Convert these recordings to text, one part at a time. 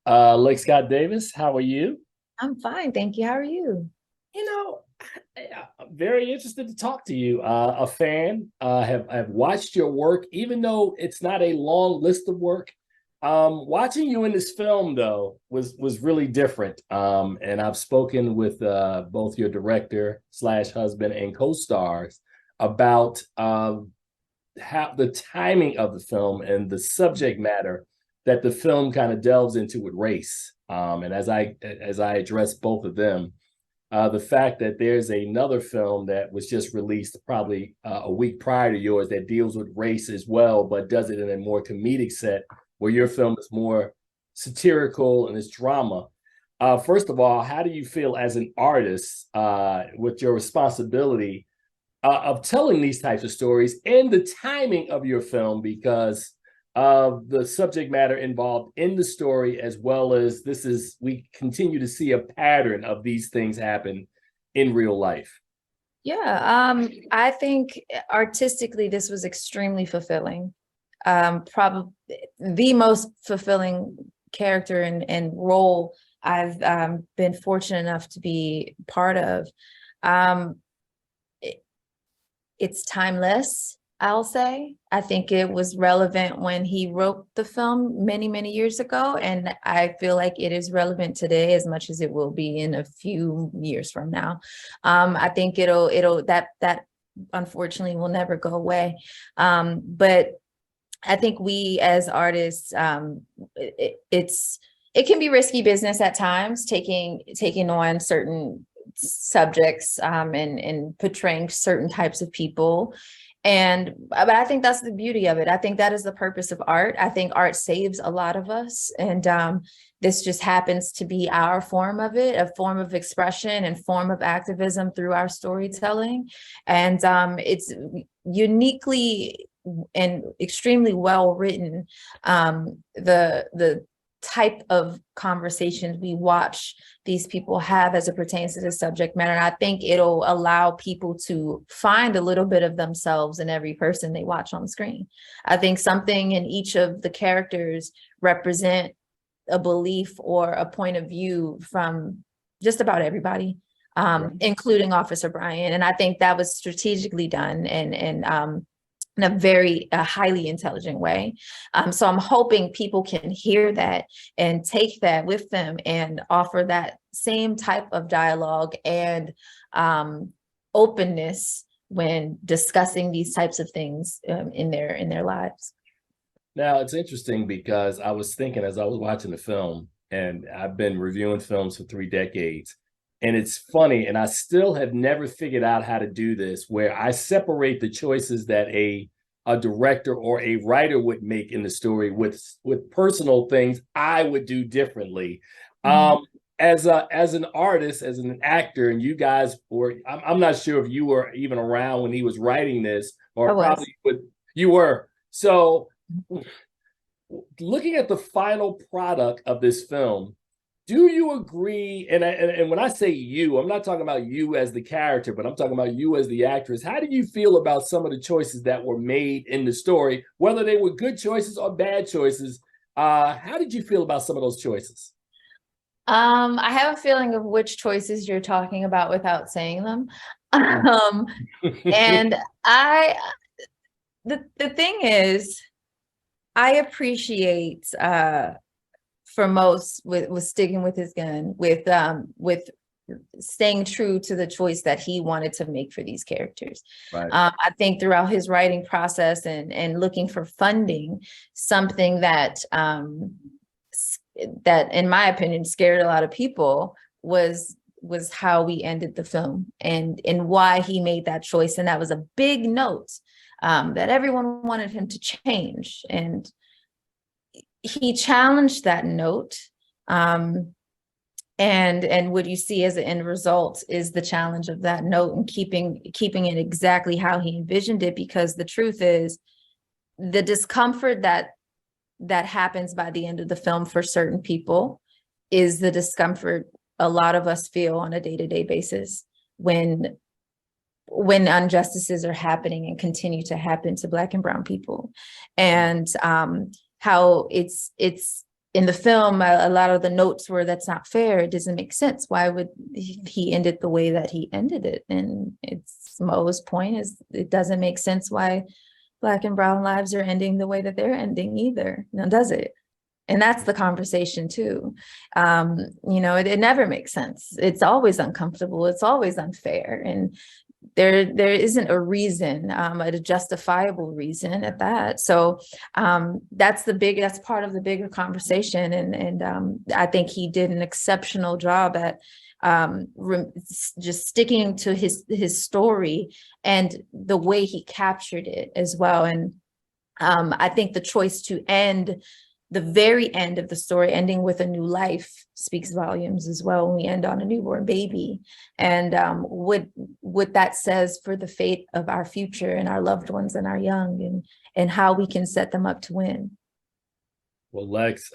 Lex Scott Davis, how are you? I'm fine, thank you. How are you? You know, I'm very interested to talk to you. A fan, have watched your work, even though it's not a long list of work. Watching you in this film though was really different. And I've spoken with both your director slash husband and co-stars about how the timing of the film and the subject matter that the film kind of delves into with race. And as I address both of them, the fact that there's another film that was just released probably a week prior to yours that deals with race as well, but does it in a more comedic set, where your film is more satirical and it's drama. First of all, how do you feel as an artist with your responsibility of telling these types of stories and the timing of your film because of the subject matter involved in the story, as well as we continue to see a pattern of these things happen in real life? I think artistically this was extremely fulfilling. Probably the most fulfilling character and role I've been fortunate enough to be part of. Um, it, it's timeless, I'll say. I think it was relevant when he wrote the film many, many years ago, and I feel like it is relevant today as much as it will be in a few years from now. I think it'll that unfortunately will never go away. But I think we as artists, it can be risky business at times, taking on certain subjects and portraying certain types of people. But I think that's the beauty of it. I think that is the purpose of art. I think art saves a lot of us, and this just happens to be our form of it, a form of expression and form of activism through our storytelling. And it's uniquely and extremely well written. The type of conversations we watch these people have as it pertains to the subject matter. And I think it'll allow people to find a little bit of themselves in every person they watch on screen. I think something in each of the characters represent a belief or a point of view from just about everybody, Right. including Officer Brian. And I think that was strategically done and in a very highly intelligent way. So I'm hoping people can hear that and take that with them and offer that same type of dialogue and openness when discussing these types of things in their lives. Now it's interesting because I was thinking as I was watching the film, and I've been reviewing films for 3 decades. And it's funny, and I still have never figured out how to do this, where I separate the choices that a director or a writer would make in the story with personal things I would do differently. Mhm. As an artist, as an actor, and you guys were, I'm not sure if you were even around when he was writing this, I or was. probably would you were. So looking at the final product of this film, do you agree? And when I say you, I'm not talking about you as the character, but I'm talking about you as the actress. How do you feel about some of the choices that were made in the story, whether they were good choices or bad choices? How did you feel about some of those choices? I have a feeling of which choices you're talking about without saying them. Um, and I, the thing is, I appreciate for most with sticking with his gun, with staying true to the choice that he wanted to make for these characters. Right. I think throughout his writing process and looking for funding, something that in my opinion scared a lot of people was how we ended the film and why he made that choice. And that was a big note that everyone wanted him to change. And he challenged that note. And what you see as an end result is the challenge of that note and keeping it exactly how he envisioned it, because the truth is the discomfort that happens by the end of the film for certain people is the discomfort a lot of us feel on a day-to-day basis when injustices are happening and continue to happen to Black and brown people. And how in the film, a lot of the notes were, that's not fair. It doesn't make sense. Why would he end it the way that he ended it? And it's Mo's point is it doesn't make sense why Black and brown lives are ending the way that they're ending either. Now, does it? And that's the conversation too. It never makes sense. It's always uncomfortable. It's always unfair. And there isn't a reason, a justifiable reason at that. So that's part of the bigger conversation. And I think he did an exceptional job at just sticking to his story and the way he captured it as well. And I think the choice to end the very end of the story, ending with a new life, speaks volumes as well. When we end on a newborn baby, and what that says for the fate of our future and our loved ones and our young, and how we can set them up to win. Well, Lex,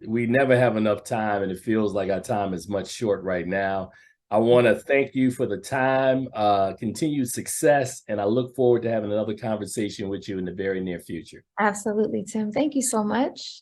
we never have enough time, and it feels like our time is much short right now. I want to thank you for the time, continued success, and I look forward to having another conversation with you in the very near future. Absolutely, Tim. Thank you so much.